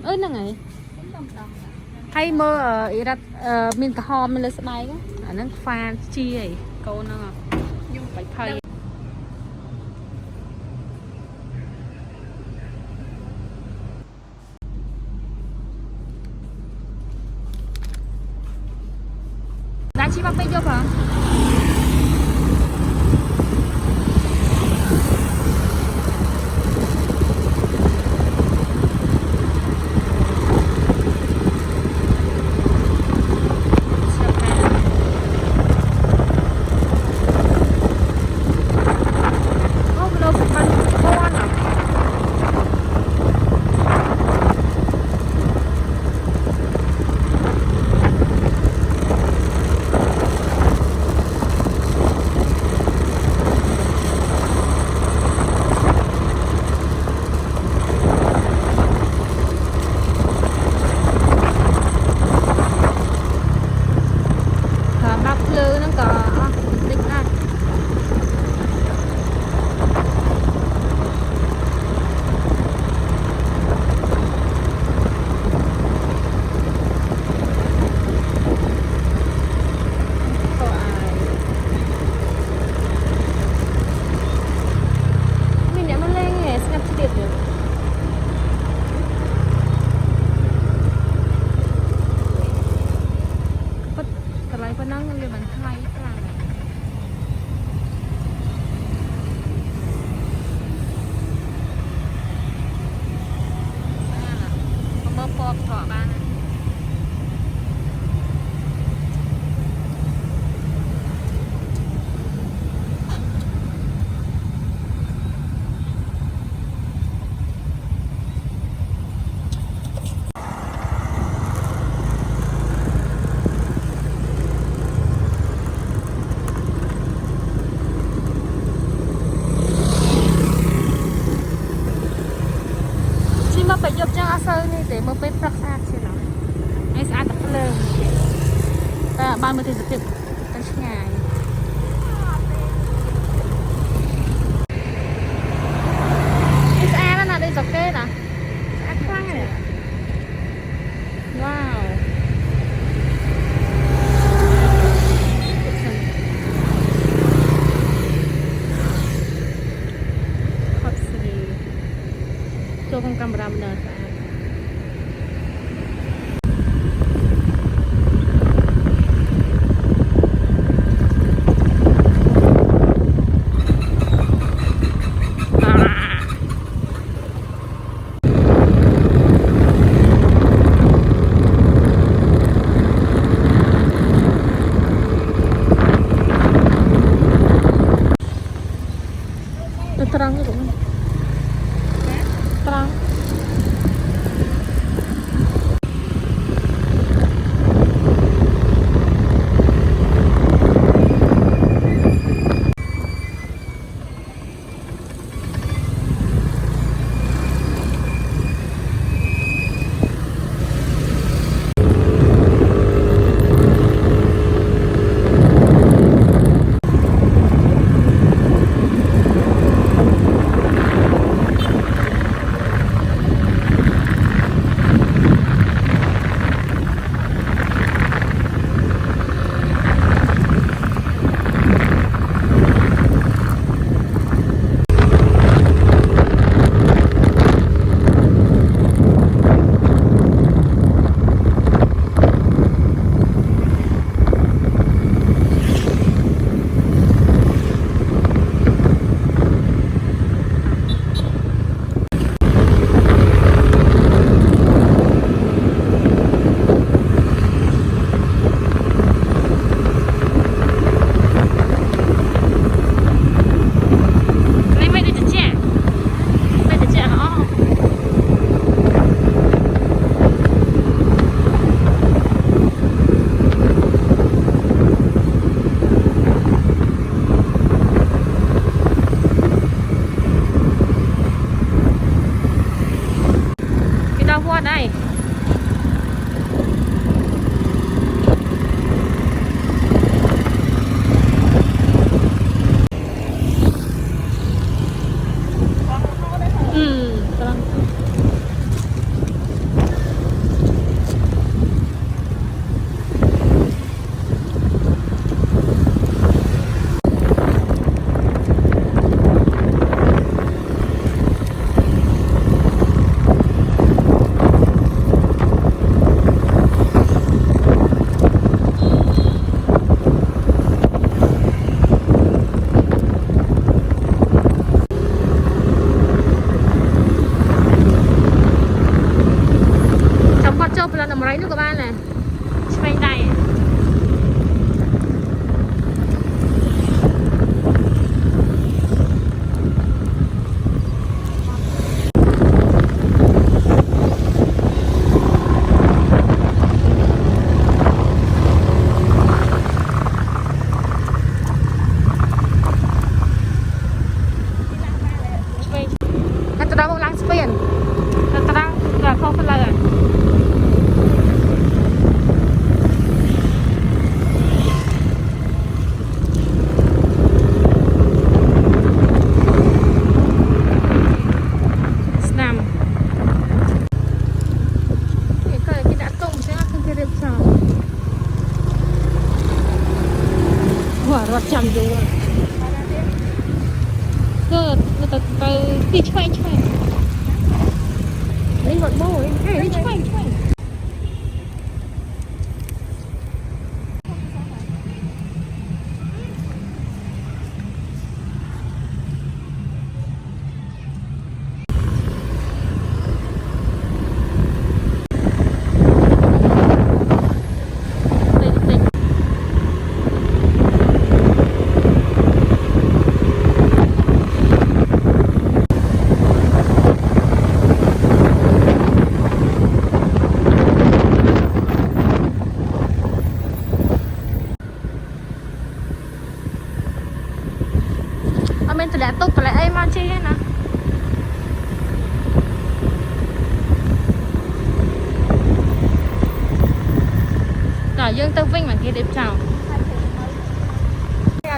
เอ้ยนั่งไงให้เมื่ออีรัตมินตะฮอมมันเลยสบายก็อันนั้นฟานชีไอ้โกนั่งอ่ะไปพายได้ชิบักไปยกเหรอไปยกจังอาเซอร์นี่แต่เมื่อเป็นปรักษาใช่ไหมไอ้สะอาดตะเพลิงแต่บ้านมันถึงจะติดตั้งง่ายไอ้สะอาดนั่นน่ะได้จับเก้นะสะอาดคลั่งเลยว้าวตัวของกำลังเดินสะอาดterang gitu terang đây ừ. miền ta là không phải là Nam cái đã công sẽ không thể đẹp sao quả rót chầm rồi cơ từ đi chơi lấy một bố ấy đi chơi mình từ đã tốt lại ai mà chi hết nè rồi dương tư vinh mà kia đẹp chào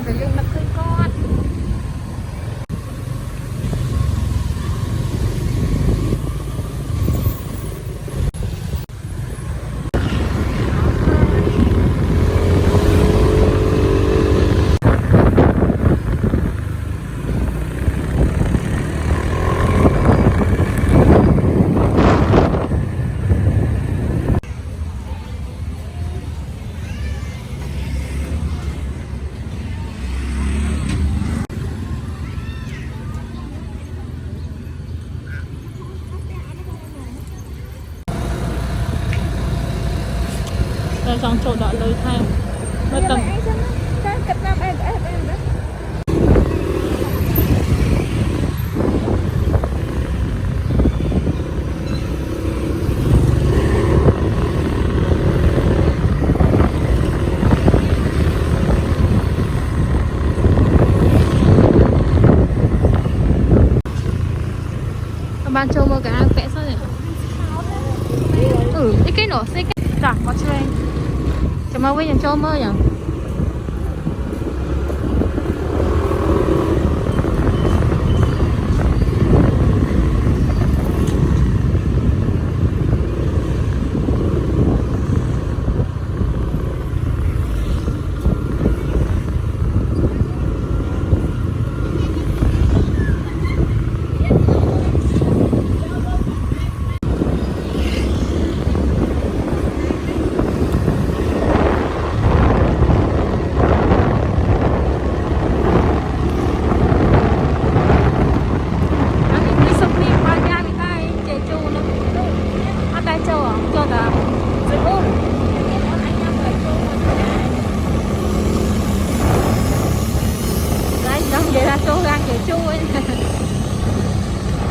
rồi dương nó khơi con rồi trong chỗ đợi lời thay mới tầm ban châu mơ cái áo vẽ sao nhỉ cái nổ xích dạ có chơi chào mơ với nhà châu mơ nhỉ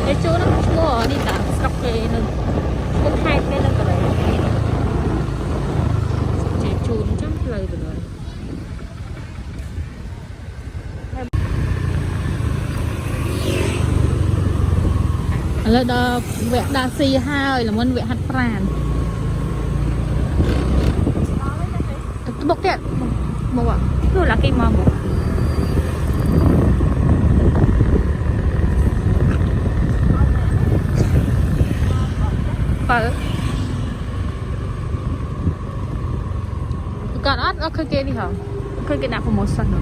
cái chú nó mua đi tạo sọc cái nó cũng hai cái nó rồi chỉ chun chắc lời rồi là đó vẽ đa xì hai là muốn vẽ hạt pràn bốc kẹt một ạ cứ là cái mầm còn ớt nó khơi kia đi hả khơi kia nạp vào một sân rồi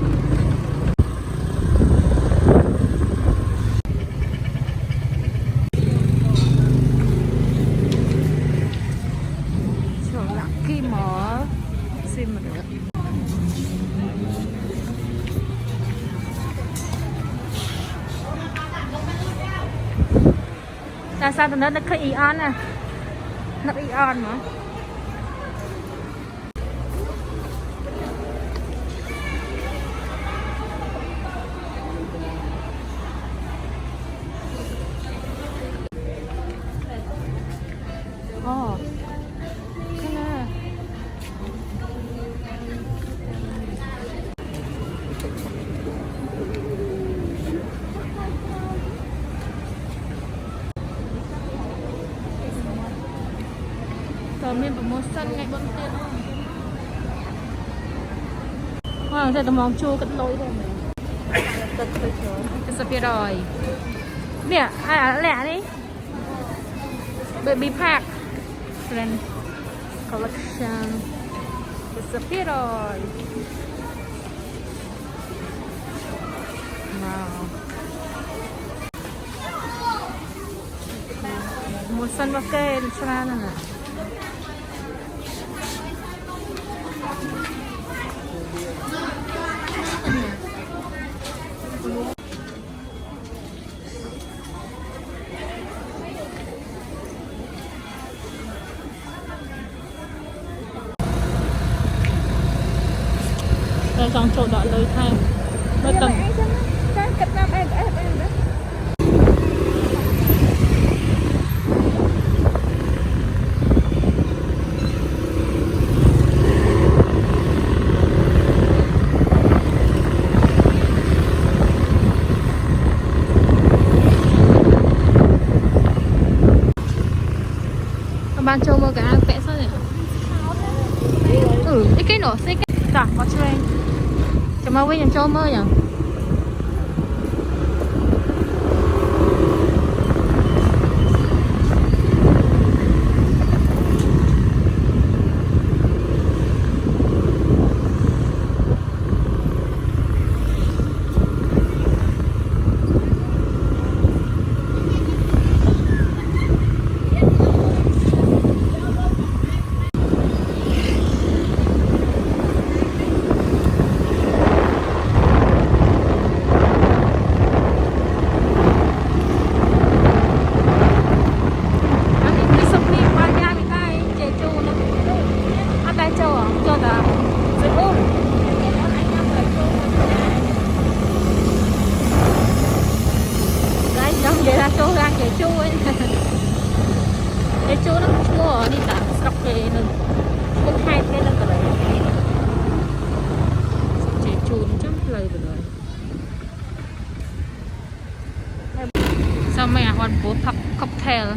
chỗ lặng khi mở xin mà được tại sao tụi nó khơi ion nè nó ion mà cái này miền promotion ngày bông tiền hoàng sẽ tầm lòng chua cất lối thôi cái sập rồi nè ai lẻ đi baby pack friend collection cái sập rồi wow một sân bao kê cho ra nè đây trong chỗ đợi lời thay mới tầm bạn châu mơ cái ai vẽ sao nhỉ? Cái nổ xích dạ có chơi cho mà quên châu mơ nhỉ? Vậy là châu ra cái chu ấy cái chu nó mua ở đi cả sọc cái nừng cũng hai cái là cái đấy chế chu nó chắc lời rồi sao mẹ hoàn bố thập cocktail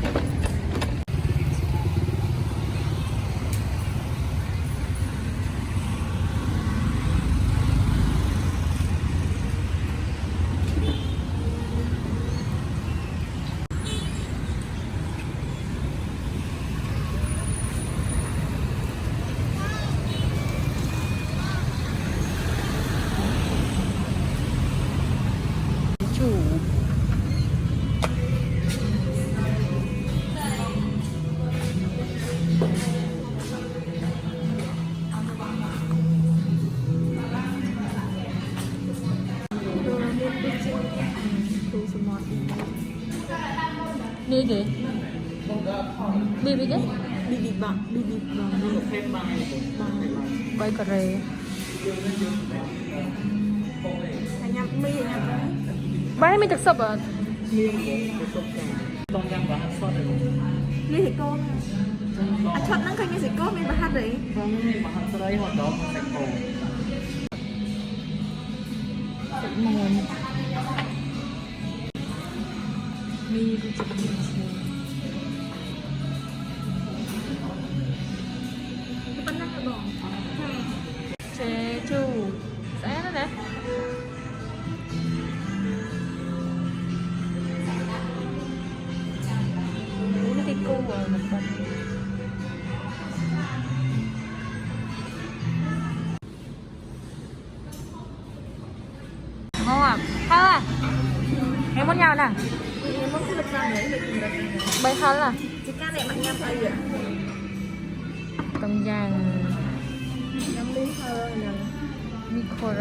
Ni kì Bibi cái Bibi bằng Bay cà rê Bay mới thực sập à Ni thì cô chọn năng khanh như gì cô mình mà hát đấy mà hắn tới đây họ đó sạch cổ nguồn Mi thì chụp chế chu sẽ đó đấy uống cái cu rồi một phần ngon à à em muốn nhau nè em muốn cái lực ra đấy để cùng được bay thân là chỉ ca này mạnh nhau thôi vậy tầm vàng năm ly thơ nè micro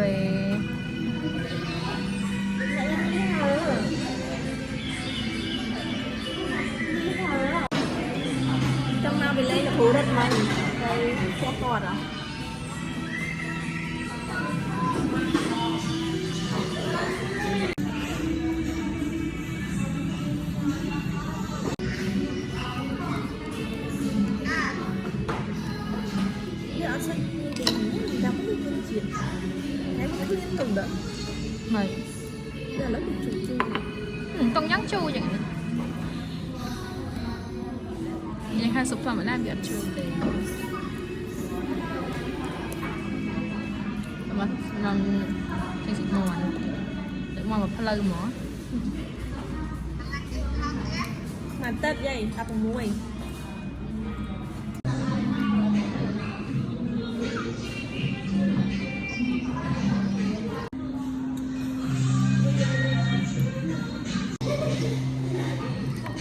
trong nào về lấy là bố đất mình đây sẽ còn à mày là lớp chủ trong nhắn chu vậy នេះហើយសុបធម្មតាវាអត់ជួលទេបាទក្នុងចេញសិមន់ទឹកមកផ្លូវហ្មង mà tết vậy tập mùi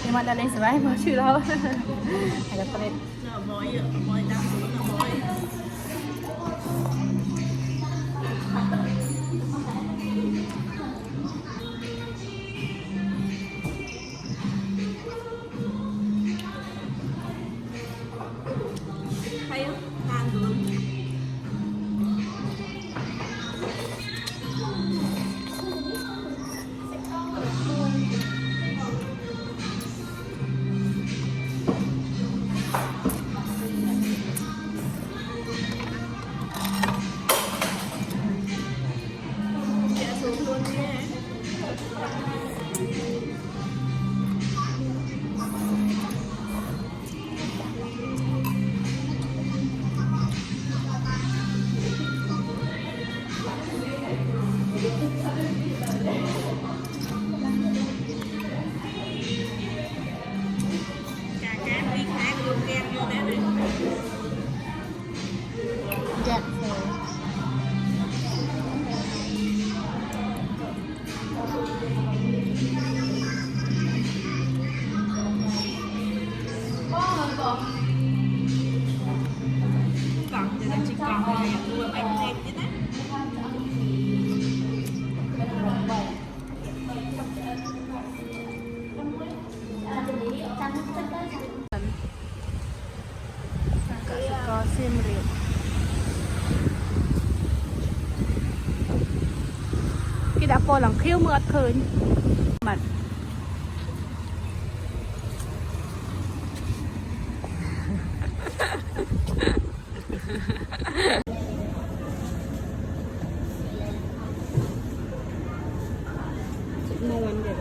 nhưng mà đây sẽ bay mà chưa đâu hay là tết bồi đau bồi hay không? Ăn được. Dạ xuống luôn nha. dạ Còn giờ chỉ còn là mua bánh thêm chứ đó. có xiêm riệp khi đã phô lòng khiêu mượt khơi mặt Ngon vậy.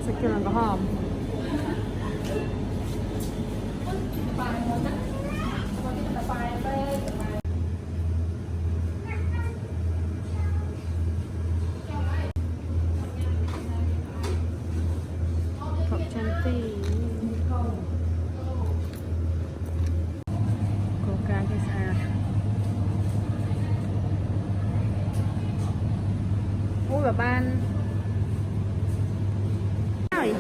sẽ kêu là có hòm cậu chân tì cô cá cái xa ui bà ban rồi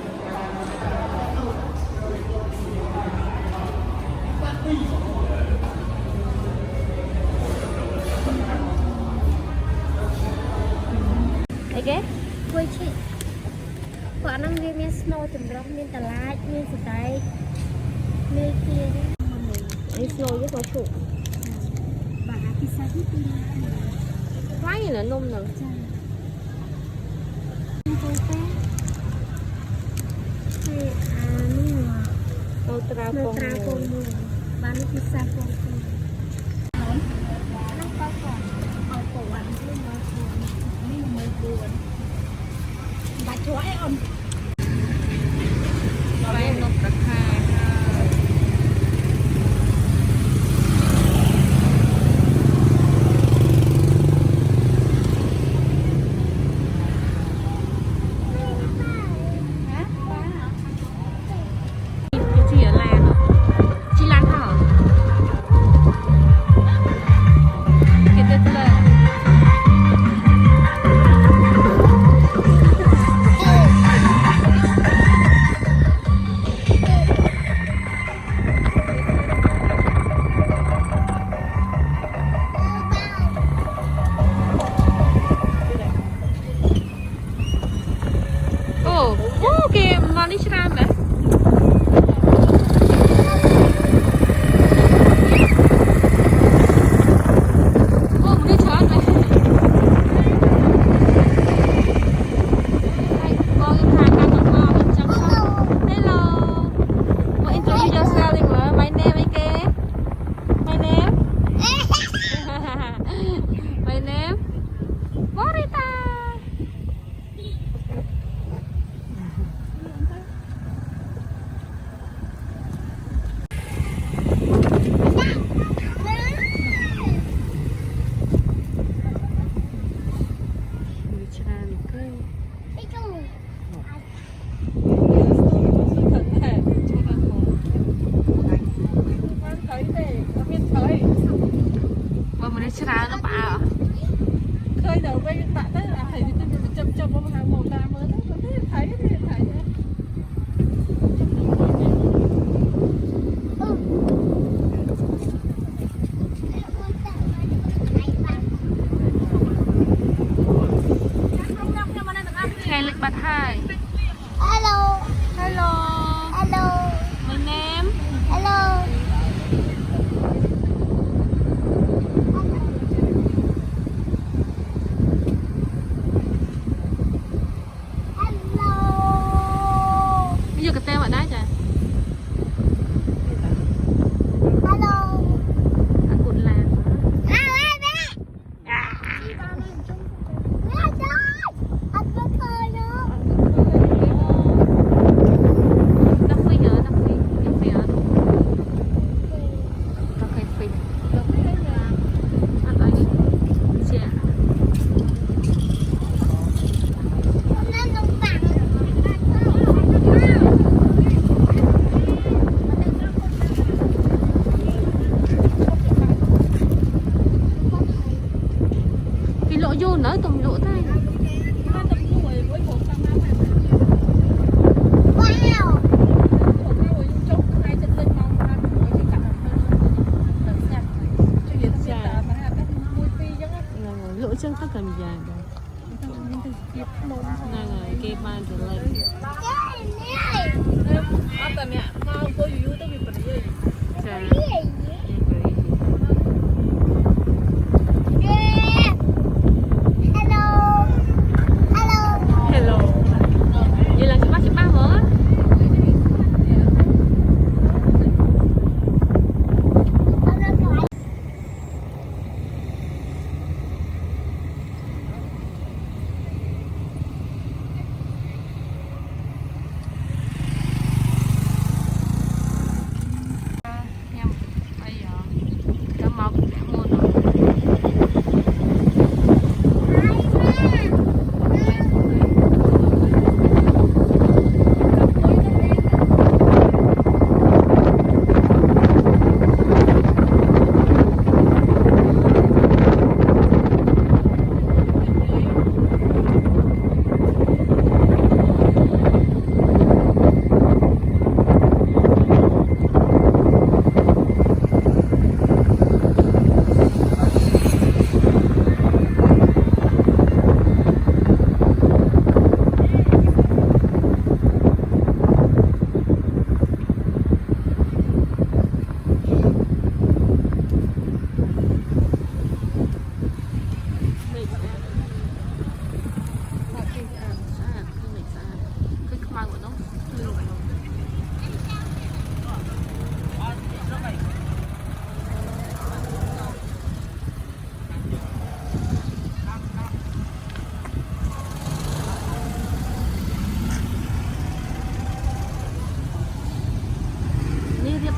ấy ghé quay chị vợ năng viên miên snow chấm rong miên tà lá miên sợi tay miên kia đấy snow với có chủ bà pizza hết đi quá gì nữa nung nữa câu trao Nồi con trà con mùi bán pizza con mùi nó có cổ ăn với nó mình mới buồn bà chói on แป้งนกกระทาค่ะchị ở Lan à? Chị Lan hả? Cái tên là kìa, ngon đi ra mẹ. Đi chọn mẹ. Đây, con hàng ăn ngon chăm sóc. Đây đầu bây tạ tới là thầy thì chậm một hàng màu ta mới thấy Ngày lịch bật 2. Hello. Hello. Hello. My name. Hello. Bây giờ cái tên bạn đấy trời. Hello. À, cụt làm. Nó phi hả? Nó phi. Nó phi hả? Nó phi phi. Ăn đấy. Chè. Cái lỗ vô nữa tùm lỗ tay. Lỗ chân tất cả mình dài rồi. Này này, cái bàn trở lại. Chà. Hello. Vậy là chị ba vợ á.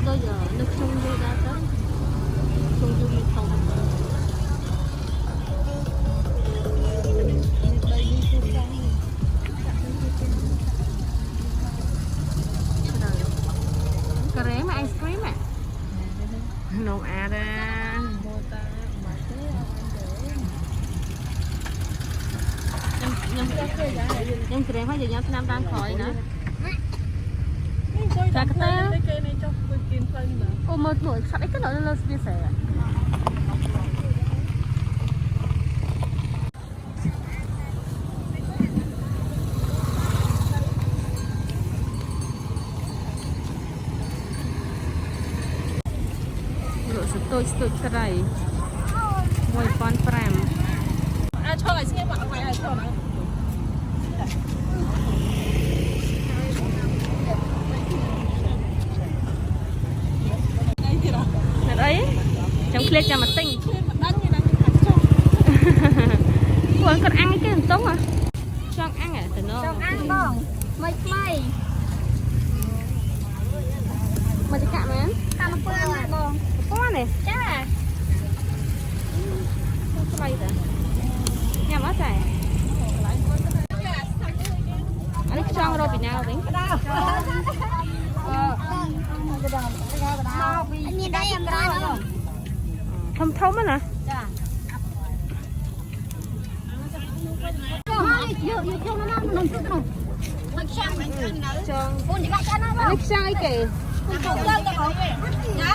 Bây giờ nước sông vô ra tới sông vô đi không cà ré mà ice cream à nấu à ra em cà ré phải giờ nhau năm đang khỏi nữa chả cái té ô mơ nổi sắp ít cái nổi lên chia sẻ rồi tôi cái này ngoài con prem cho lại xem bạn ngoài cho nó đấy trong clip cho mà tinh còn ăn cái hình tống à cho ăn à từ nó Trong ăn bông mây mây mà chỉ cạn mà cà nó phương à bông có này chắc là không bay cả nhà má chảy anh ấy cho rồi bị nào đấy anh nhìn đây em ra không thơm thơm á nè យកចូលណានំទឹកនោះមកខ្ចាំមិនអត់នៅ ចង អូននិយាយចាណា អានេះខ្ចៅអីគេ ចូលទៅបងណា